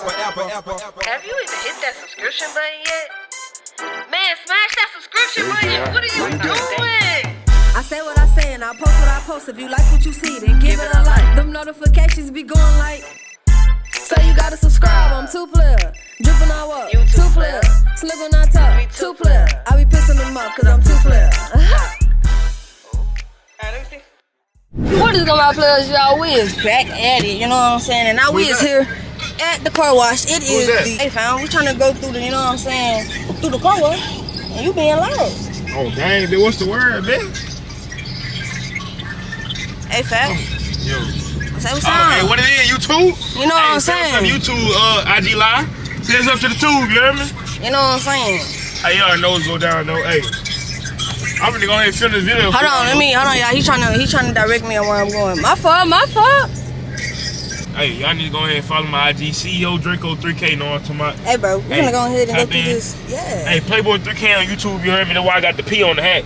Have you even hit that subscription button yet? Man, smash that subscription button. What are you doing? I say what I say and I post what I post. If you like what you see, then give it a like. Them notifications be going like. So you gotta subscribe, I'm 2-player. Drippin' all up, 2-player. Slick on I talk, 2-player. I be pissing them up cause I'm 2-player. What is going on, players, y'all? We is back at it, you know what I'm saying? And now we is here at the car wash. It is the... Hey, fam, we trying to go through the, you know what I'm saying, through the car wash. And you being loud. Oh, dang, bitch, what's the word, bitch? Hey, fam. Yo. Say what's up. Hey, what it is, YouTube? You know what I'm saying? Say what's up, YouTube, IG Live. Say what's up to the tube, you hear me? You know what I'm saying? Hey, y'all know it's go down, though. Hey, I'm gonna go ahead and film this video. Hold on, y'all. He trying to direct me on where I'm going. My fault. Hey, y'all need to go ahead and follow my IG, CEO Draco 3K. Know what I'm talking about? Hey, bro, we're gonna go ahead and go through this. Yeah. Hey, Playboy 3K on YouTube, you heard me? That's why I got the P on the hat.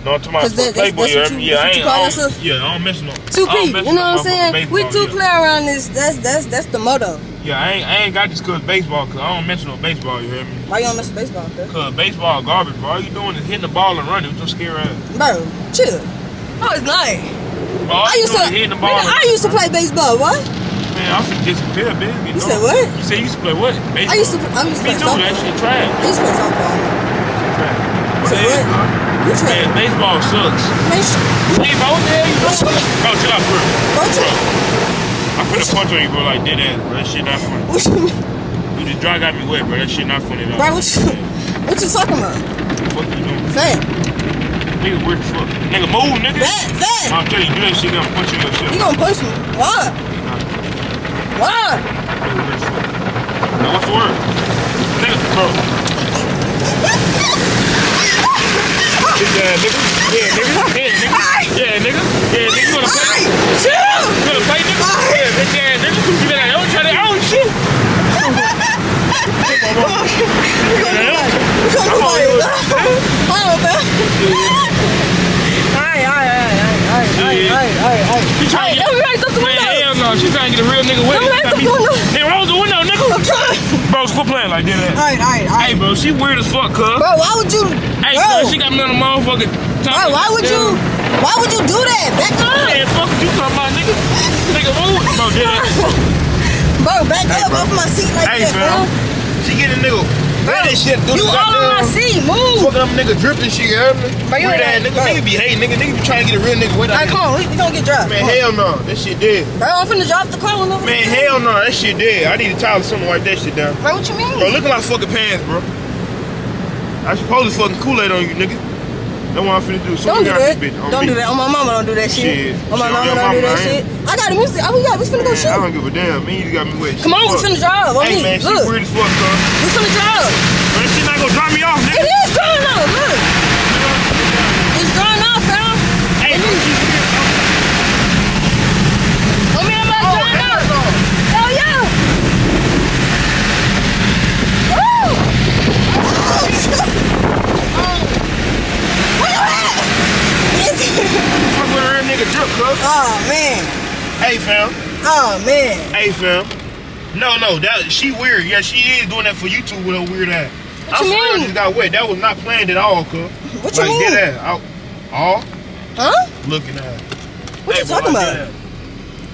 Know what I'm talking about? Playboy, you heard me? Yeah, I don't mess no. 2P, you know what I'm saying? We 2-player around this. That's the motto. Yeah, I ain't got this cause baseball, cause I don't mess no baseball, you hear me? Why you don't mess with baseball, cuz? Cause baseball garbage, bro. All you doing is hitting the ball and running with your scare ass. Bro, chill. No, it's not. Bro, I used to play baseball, what? Man, I'm finna disappear, bitch. You said what? You said you used to play what? Baseball. I used to play softball. That shit trash. I used to play softball. Shit trash. You said what? You trash. Man, baseball sucks. Hey, bro, what the hell you doing? Bro, chill out, bro. I'm finna punch on you, bro, like dead ass, bro. That shit not funny. What you mean? You just dry got me wet, bro. That shit not funny at all. Bro, what you talking about? What you doing? Fat. Nigga, weird as fuck. Nigga, move, nigga. Fat. I'll tell you, do that shit, gonna punch you in your shit. You gonna punch me? Why? Why? Nigga, weird as fuck. Now, what's the word? Nigga, bro. Yeah, nigga. Yeah, nigga. You wanna play? Chill. You wanna play, nigga? Yeah, bitch ass nigga. You better don't try to shoot. She trying to get a real nigga wet. Hey, roll the window, nigga. Bro, quit playing like that. Alright. Hey, bro, she weird as fuck, cuz. Bro, why would you? Hey, bro, she got me on the motherfucking top. Bro, why would you do that? Back up. Man, fuck you talking about, nigga. Nigga, move. Bro, did that. Bro, back up off my seat like that, bro. She get a nigga. Bro, you all on my seat, move. Fuck them nigga dripping shit, you heard me? Weird ass nigga. Nigga be hating, nigga. Nigga be trying to get a real nigga wet out here. Alright, come on, we gonna get dropped. Man, hell no. That shit dead. Bro, I'm finna drop the car. Man, hell no. That shit dead. I need a towel or something to wipe that shit down. Bro, what you mean? Bro, look at my fucking pants, bro. I supposed to fucking Kool-Aid on you, nigga. That's what I'm finna do. Don't do that. Don't do that. On my mama, don't do that shit. On my mama, don't do that shit. I got the music. We finna go shoot. I don't give a damn. Me, you got me wet. Come on, we finna drive. Hey, man, she weird as fuck, cuz. We finna drive. Man, she not gonna drop me off, nigga. It is drying off, look. It's drying off, fam. Hey, look, she's weird. Let me have my drying off. Hell yeah. Woo! Where you at? Fuck with a real nigga drip, cuz. Oh, man. Hey, fam. Oh, man. Hey, fam. No, she weird. Yeah, she is doing that for YouTube with her weird ass. What you mean? I just got wet. That was not planned at all, cuz. What you mean? Dead ass. All? Huh? Looking at her. What you talking about?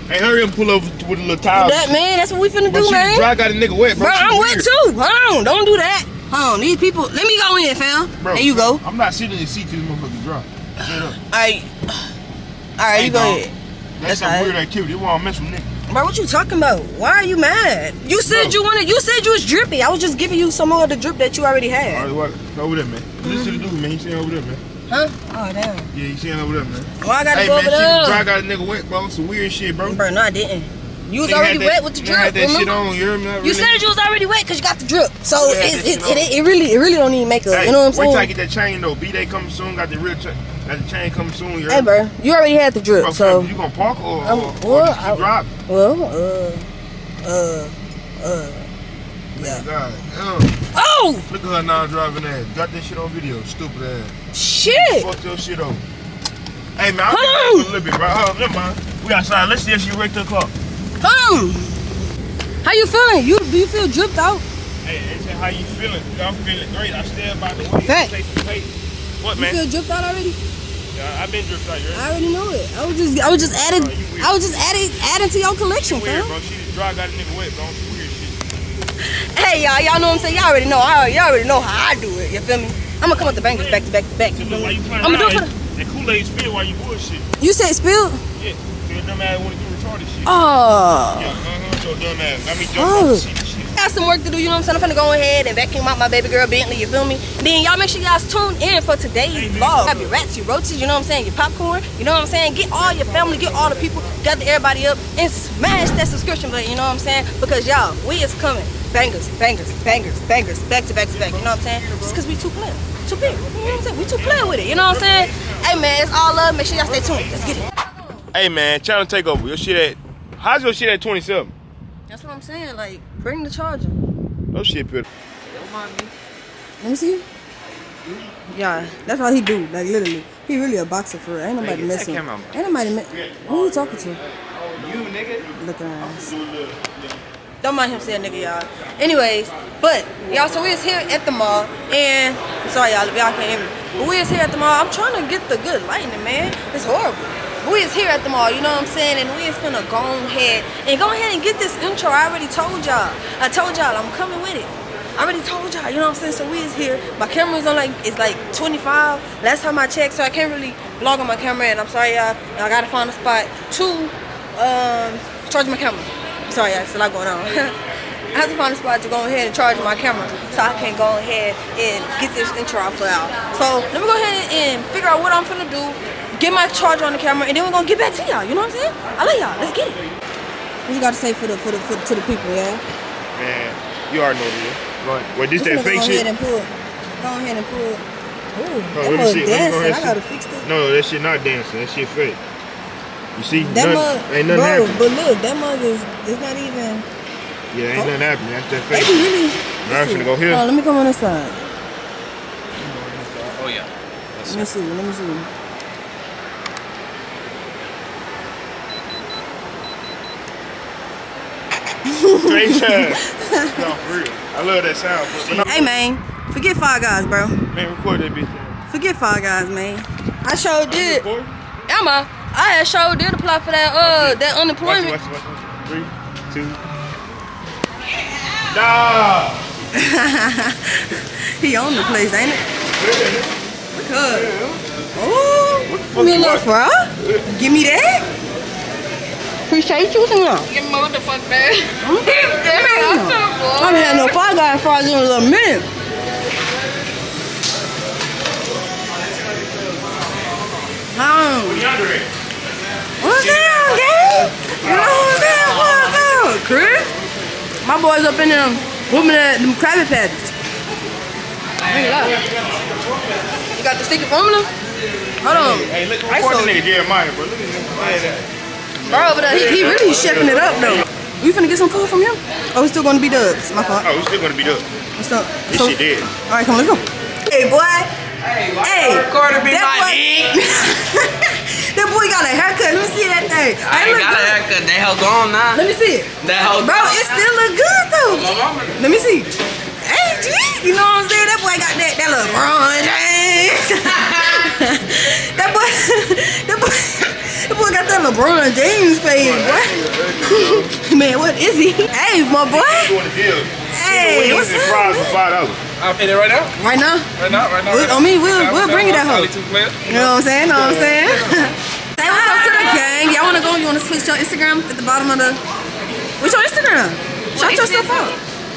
Hey, hurry up and pull over with a little towel. That, man, that's what we finna Bro, do, man. I got a nigga wet, bro. Bro, I'm wet too. Hold on, don't do that. Hold on, these people. Let me go in, fam. Bro, there you go. I'm not sitting in the seat till this motherfucker drop. Straight up. Alright, you go ahead. That's some weird activity. You wanna mess with niggas. Bro, what you talking about? Why are you mad? You said you was drippy. I was just giving you some more of the drip that you already had. Alright, over there, man. Listen to the dude, man. He's sitting over there, man. Huh? Oh, damn. Yeah, he's sitting over there, man. Why I gotta go over there? Hey, man, I got a nigga wet, bro. Some weird shit, bro. Bro, no, I didn't. You was already wet with the drip. Had that shit on, you heard me? You said you was already wet because you got the drip. So it really don't even make a, you know what I'm saying? Wait till I get that chain though. B-Day coming soon, got the real chain. Got the chain coming soon, you heard Hey, bro, you already had the drip, so. You gonna park or drop? Well, yeah. God, Oh! Look at her now driving ass. Got that shit on video, stupid ass. Shit! Fuck your shit over. Hey man, I'll a little bit, bro. Never mind. We outside. Let's see if she wrecked her car. Hold How you feeling? Do you feel dripped out? Hey, they said how you feeling? I'm feeling great. I still about to wait. Fact. Take some tape. What, man? You feel dripped out already? Yeah, I've been dripped out. You I already know it. I was just adding to your collection, weird, fam. bro. She just dry got a nigga wet, bro. Some weird shit. Hey, y'all know what I'm saying? Y'all already know. Y'all already know how I do it. You feel me? I'm gonna come up the bangers back to back to back. So look, why you playing I'm gonna do around? it for That Kool-Aid spill while you bullshit. You said spilled? Yeah. So it don't matter when you do retarded shit. Oh. Yeah, so it don't matter. Let me jump Oh. on the shit. I got some work to do, you know what I'm saying? I'm finna go ahead and vacuum out my baby girl Bentley, you feel me? Then y'all make sure y'all tune in for today's vlog. Have your rats, your roaches, you know what I'm saying? Your popcorn, you know what I'm saying? Get all your family, get all the people, gather everybody up and smash that subscription button, you know what I'm saying? Because y'all, we is coming. Bangers, bangers, bangers, bangers, back to back to back, you know what I'm saying? Just cause we too player. Too big, you know what I'm saying? We too player with it, you know what I'm saying? Hey man, it's all love, make sure y'all stay tuned. Let's get it. Hey man, channel takeover. Your shit at, how's your shit at 27? That's what I'm saying, like, bring the charger. No shit, Peter. Let me see. Yeah, that's all he do. Like literally, he really a boxer for real. Ain't nobody messing. Ain't nobody. Who you talking to? You nigga. Look around. Don't mind him saying nigga, y'all. Anyways, but y'all, so we is here at the mall, and I'm sorry y'all if y'all can't hear me, but we is here at the mall. I'm trying to get the good lighting, man. It's horrible. But we is here at the mall, you know what I'm saying, and we is finna go ahead and get this intro. I already told y'all. I told y'all I'm coming with it. I already told y'all, you know what I'm saying? So we is here. My camera's on it's like 25. Last time I checked, so I can't really vlog on my camera, and I'm sorry y'all. I gotta find a spot to charge my camera. I'm sorry y'all, it's a lot going on. I have to find a spot to go ahead and charge my camera so I can go ahead and get this intro out for y'all. So let me go ahead and figure out what I'm finna do, get my charger on the camera, and then we're gonna get back to y'all. You know what I'm saying? I love y'all. Let's get it. What you got to say to the people, yeah? Man, you already know this. What this We that finna fake go shit? ahead and pull. Go ahead and pull. Ooh, No, that let me mug see. Let me go dancing. ahead I and gotta see. fix that. No, that shit not dancing. That shit fake. You see? That mug, ain't nothing bro, happening. but look, that mug is not even. Yeah, ain't nothing happening. That's that They fake be shit. really. Now I'm finna go here. Hold on, let me come on this side. Oh yeah. Let me see. Let me see. Straight chest. No, for real. I love that sound. But Hey man, forget Five Guys, bro. man, record that bitch. Forget Five Guys, man. I sure did. Record? Emma, I sure did apply for that Watch unemployment. it, watch it. 3, 2. Nah. He own the place, ain't it? Good. What the Oh, fuck me a you little watching? fry. Give me that. Appreciate you, now. Get motherfucker, man. I haven't had no Five Guys fries in a little minute. DeAndre. What's down, gang? You know what's down? What's down, Chris? My boys up in them whooping at them Krabby Patties. You got the sticky formula? Hold on. Hey, look, I record sold the nigga Jeremiah, bro. Look at this. Bro, over there, He really chefing it up, though. We finna get some food from him? Oh, we still gonna be Dubs. My fault. Oh, we still gonna be up. What's up? This shit dead. All right, come on, let's go. Hey, boy. Hey, Carter be that my boy- dick. That boy got a haircut. Let me see that thing. I That ain't look got a good. haircut. That hell gone now. Let me see it. That hell Bro, gone. it still look good, though. My mama. Let me see. Hey, G. You know what I'm saying? That boy got that LeBron James. that boy got that LeBron James face, boy. Man, what is he? Hey, my boy. Doing the deal. Hey, what's Wings and up? fries for $5. I'll pay that right now. Right now? Right now. I mean, we'll bring it that hoe. Only 2 players. You know what I'm saying? Know what I'm saying? Say what's up to the gang. Y'all wanna go? You wanna switch your Instagram at the bottom of the? What's your Instagram? Shout yourself out.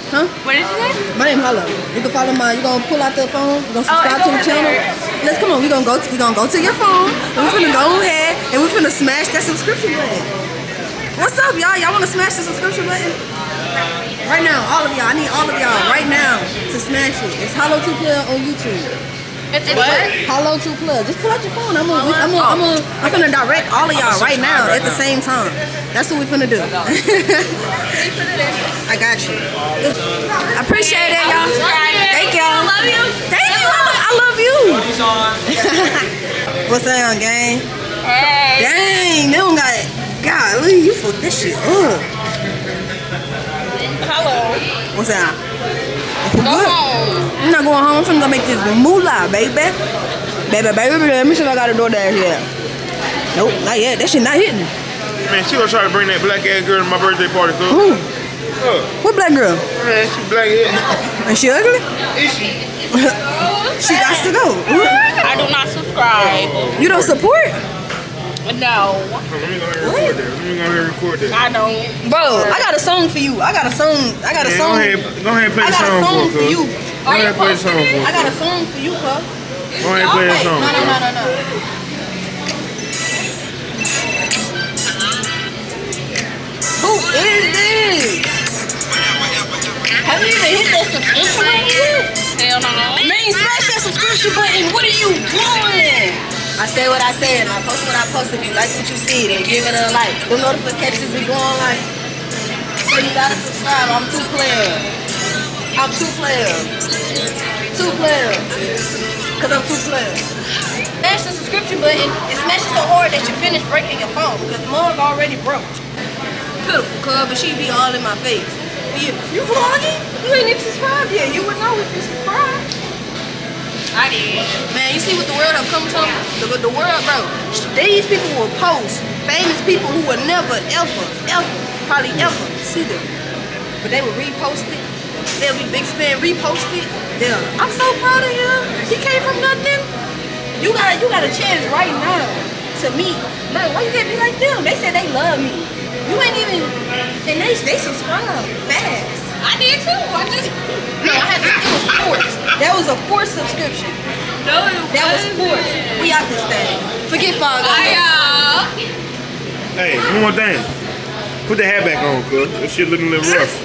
Huh? What did you say? My name Hollow. You can follow my. You gonna pull out the phone. You gonna subscribe it's to the over channel. there. Let's come on. We gonna go to your phone. And we finna go ahead and we finna smash that subscription button. What's up, y'all? Y'all wanna smash the subscription button? Right now, all of y'all. I need all of y'all right now to smash it. It's Hollow 2 Player on YouTube. It's what? Hollow 2 Plug. Just pull out your phone. I'm finna direct all of y'all right now at the same time. That's what we finna do. I got you. I appreciate it, y'all. Thank y'all. Love you. Thank you. I love you. What's that on, gang? Hey. Dang, they don't got. Golly, you fucked this shit up. What's that? Go home. I'm not going home. I'm finna go make this moolah, baby. Baby. Let me see if I got a DoorDash yet. Nope, not yet. That shit not hitting. Man, she gonna try to bring that black ass girl to my birthday party, cuz. Who? What black girl? Man, she black ass. And she ugly? Is she? She got to go. I do not subscribe. You don't support? No. Let me go ahead and record that. I don't. Bro, I got a song for you. I got a song. Go ahead and play I the got a song song for for us, you. cuz. Go ahead and play the song for us. I got a song for you, cuz. Go ahead and play the song. No. Who is this? Have you even hit that subscription button yet? Hell no. Man, smash that subscription button. What are you doing? I say what I say and I post what I post. If you like what you see, then give it a like. The notifications be going like. So you gotta subscribe. I'm 2 player. Cause I'm 2 player. Smash the subscription button and smash it so hard that you finish breaking your phone. Because mine already broke. Pitiful, cuz, but she be all in my face. You vlogging? You ain't even subscribed yet. You would know if you subscribed. I did. Man, you see what the world have come to? The world, bro. These people will post famous people who will never, probably ever see them. But they will repost it. They'll be big fan, repost it. I'm so proud of him. He came from nothing. You got a chance right now to meet. Bro, why you can't be like them? They said they love me. You ain't even, and they subscribe fast. I did too. No, it was forced. That was a forced subscription. No, That was forced. We out this thing. Forget $5. Hey, one more thing. Put the hat back on, cuz. This shit looking a little rough.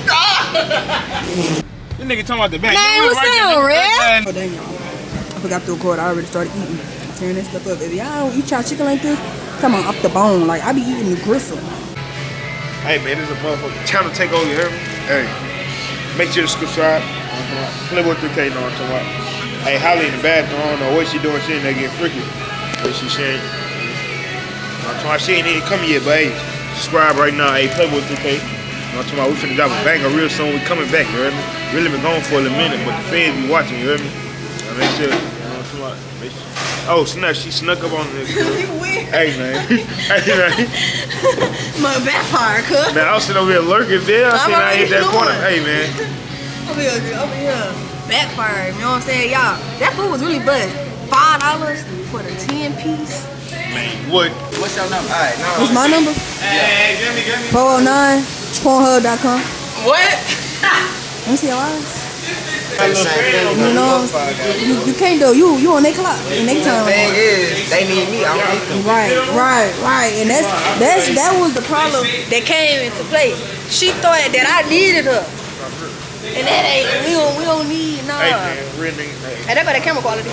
This nigga talking about the back. Man, what's up, Red? Oh, dang, y'all. I forgot to record. I already started eating. Tearing that stuff up. If y'all don't eat y'all chicken like this, come on, off the bone. Like, I be eating the gristle. Hey, man, this is a motherfucking channel takeover, you hear me? Hey, make sure to subscribe. Playboy 3K, know what I'm talking about. Hey, Holly in the bathroom, I don't know what she doing. She in there getting freaky. But she ain't. I'm talking about she ain't even come yet, but hey, subscribe right now. Hey, Playboy 3K. I'm talking about we finna drop a banger real soon. We coming back, you hear me? Really been gone for a minute, but the fans be watching, you hear me? I make sure, you know what I'm talking about? Make sure. Oh, snap, she snuck up on this. You weird. Hey, man. Hey, man. My backfire, cuz. Man, I was sitting over here lurking there. I seen I hit that corner. Hey, man. Over here. Backfire, you know what I'm saying? Y'all, that food was really buzz. $5 for the 10-piece. Man, what? What's your number? Alright, no. What's my number? Hey, give me. 409 Pornhub.com. What? Let me see your eyes. My little friend, You know what I'm saying? You can't do. You on their clock. In their time. The thing is, they need me. I don't need them. Right. And that was the problem that came into play. She thought that I needed her. And that ain't, we don't need, nah. Hey, man, real nigga. Hey, that better camera quality.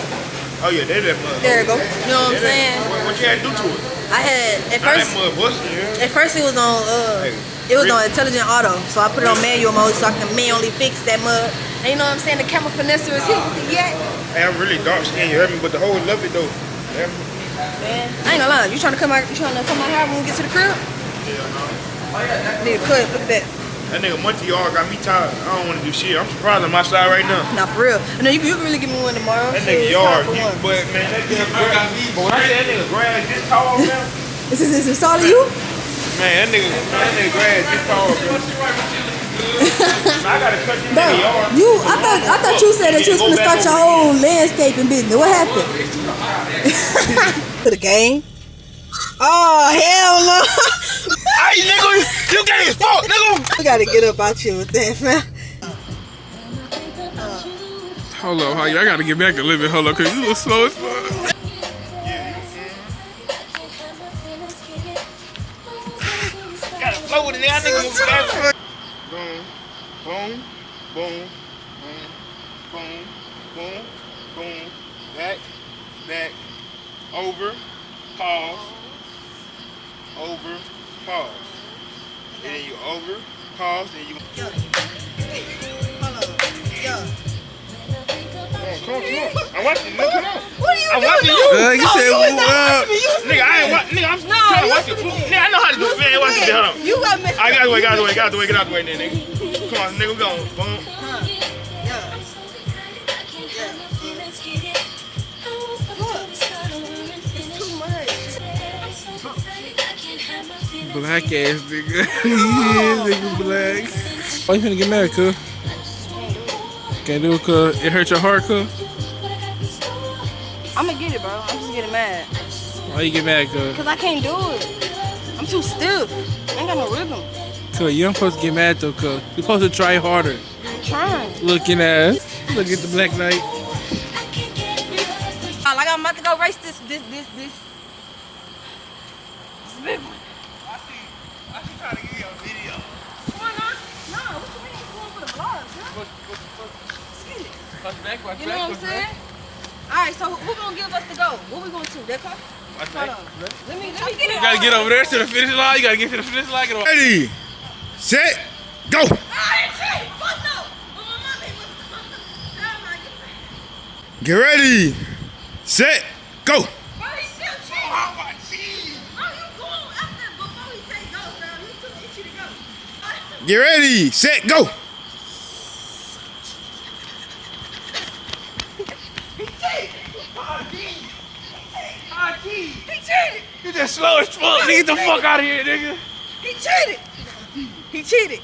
Oh, yeah, they that mud. There you go. You know what I'm saying? What you had to do to it? I had, Not that mud busting, yeah. at first it was on, on intelligent auto. So I put it on manual mode so I can manually fix that mud. And you know what I'm saying? The camera finesser is here with the yak. Hey, I'm really dark skinned, you heard me? But the whole love it, though. Yeah. Man, I ain't gonna lie. You trying to come out here when we get to the crib? Yeah, no. Need a cut. Look at that. That nigga Montreal got me tired. I don't want to do shit. I'm surprised I'm outside right now. Nah, for real. No, you can really give me one tomorrow. That Shit, nigga it's time yard, for one. but man, that nigga grass. But when I say that nigga grass this tall, man, Is this all of you? man, that nigga grass this tall, bro. I gotta cut this Bro, nigga yard. I thought you said that you was gonna start your whole landscaping business. What happened? To the game? Oh hell no! Hey, nigga, you gay as fuck, nigga. We gotta get up out here with that, man. Hold up, I gotta get back a little bit. Hold up, cause you look slow as fuck. Gotta flow with it, nigga. Move fast. Boom, boom, boom, boom, boom. Back, over, pause, over, pause. And then you over, pause, and you. Come on. I'm watching you. Come on. What are you I'm doing? watching you. You said move up. Nigga, I ain't watching. Nigga, I'm trying to watch your food. Nigga, I know how to do it. Man, watch it. Hold on. You got messed I up. got the way. Get out the way, then, nigga. Come on, nigga, go. Boom. Yeah. It's too much. Black ass nigga. Yeah, nigga black. Why you finna get mad, cuz? Can't do it, cuz. It hurt your heart, cuz? I'ma get it, bro. I'm just getting mad. Why you get mad, cuz? Cause I can't do it. I'm too stiff. I ain't got no rhythm. Cuz, you ain't supposed to get mad, though, cuz. You supposed to try harder. I'm trying. Looking ass. Look at the Black Knight. Like I'm about to go race this big one. I should try to give you a video. Why not? No, what you mean? You going for the vlog, girl? You know what I'm saying? Alright, so who gonna give us the go? What we gonna do? That car? Hold on. Let me get it. You gotta get over there to the finish line. You gotta get to the finish line. Get over. Ready, set, go. Get ready, set, go. Get ready, set, go. You just slow as fuck. Nigga, get the fuck out of here, nigga. He cheated. He cheated.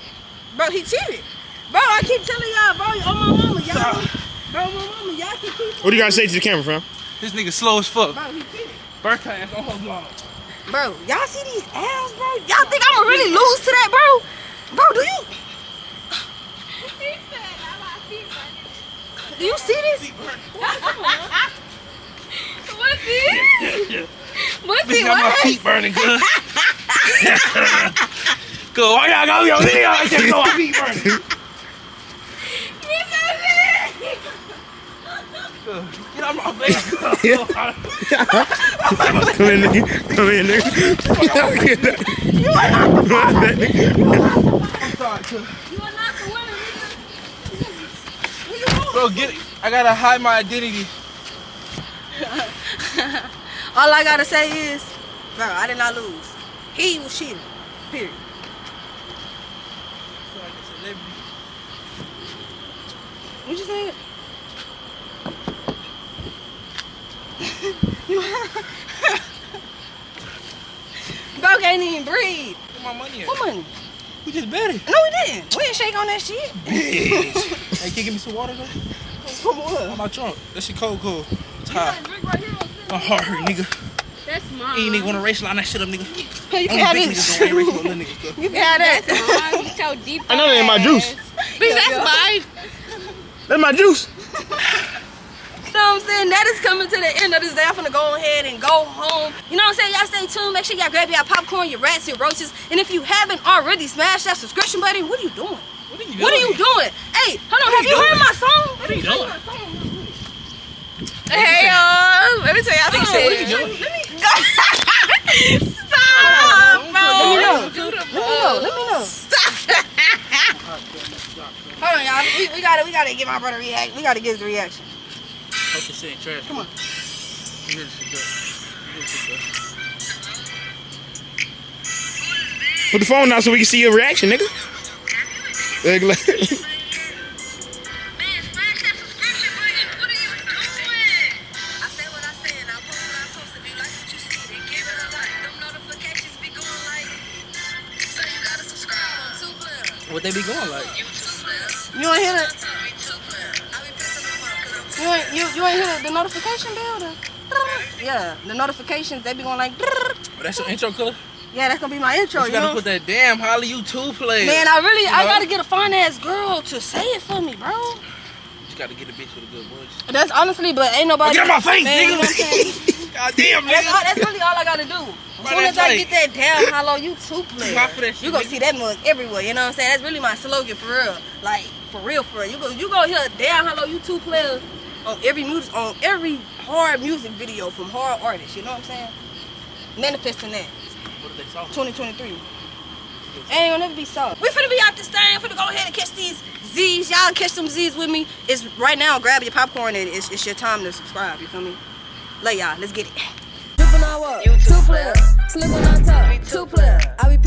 Bro, he cheated. Bro, I keep telling y'all, bro, oh my mama, y'all. Bro, my mama, y'all can keep. What do you gotta say to the camera, fam? This nigga slow as fuck. Bro, he cheated. Birthday ass on her vlog. Bro, y'all see these abs, bro? Y'all think I'ma really lose to that, bro? Bro, do you see this? What's this? What's Bitch it? got my feet burning, good. Good, why y'all got me on video? I can't know my feet burning. Get out my face. Come in, nigga. Come in, nigga. You are not the I'm sorry, cuz. You are not the winner, nigga. What you want? Bro, get it. I gotta hide my identity. All I gotta say is, bro, I did not lose. He was cheating. Period. What you saying? Bro can't even breathe. Where my money at? What money? We just bet it. No, we didn't. We didn't shake on that shit. Bitch. Hey, can you give me some water, though? From what? On my trunk. That shit cold. It's hot. Drink right here. My heart hurt, nigga. That's mine. Ain't nigga wanna race line that shit up, nigga. You can Only have big this. niggas don't race with little niggas, though. You can have that. That's mine. So deep. I know that ain't my juice. Bitch, that's mine. That's my juice. You know what I'm saying? That is coming to the end of this day. I'm finna go ahead and go home. You know what I'm saying? Y'all stay tuned. Make sure y'all grab your popcorn, your rats, your roaches. And if you haven't already, smash that subscription button. What are you doing? What are you doing? Hey, hold on. Have you heard my song? What are you doing? Hey, y'all. Let me tell y'all something. What are you doing? Stop, bro. Let me know. Stop. Hold on, y'all. We gotta get my brother react. We gotta get his reaction. Hope this shit ain't trash. Come on. Put the phone down so we can see your reaction, nigga. What they be going like? You ain't hear that? You ain't hear the notification bell? Yeah, the notifications, they be going like. Oh, that's your intro, cuz? Yeah, that's gonna be my intro. You gotta put that damn Holly U2 play. Man, I gotta get a fine ass girl to say it for me, bro. You gotta get a bitch with a good voice. That's honestly, but ain't nobody. Get out my face, man, you know what I'm nigga. saying? God damn, nigga. That's really all I gotta do. As soon as I get that damn Hollow U2 player, Pop for that shit, you gonna nigga. see that mug everywhere. You know what I'm saying? That's really my slogan for real. Like for real. You go hear a damn Hollow U2 player on every hard music video from hard artists. You know what I'm saying? Manifesting that. What did they saw? 2023. Ain't gonna never be soft. We finna be out this thing. Finna go ahead and catch these Z's. Y'all catch them Z's with me. It's right now. Grab your popcorn and it's your time to subscribe. You feel me? Love y'all. Let's get it. Drippin' on what? Two player. Slippin' on top. Two player. I be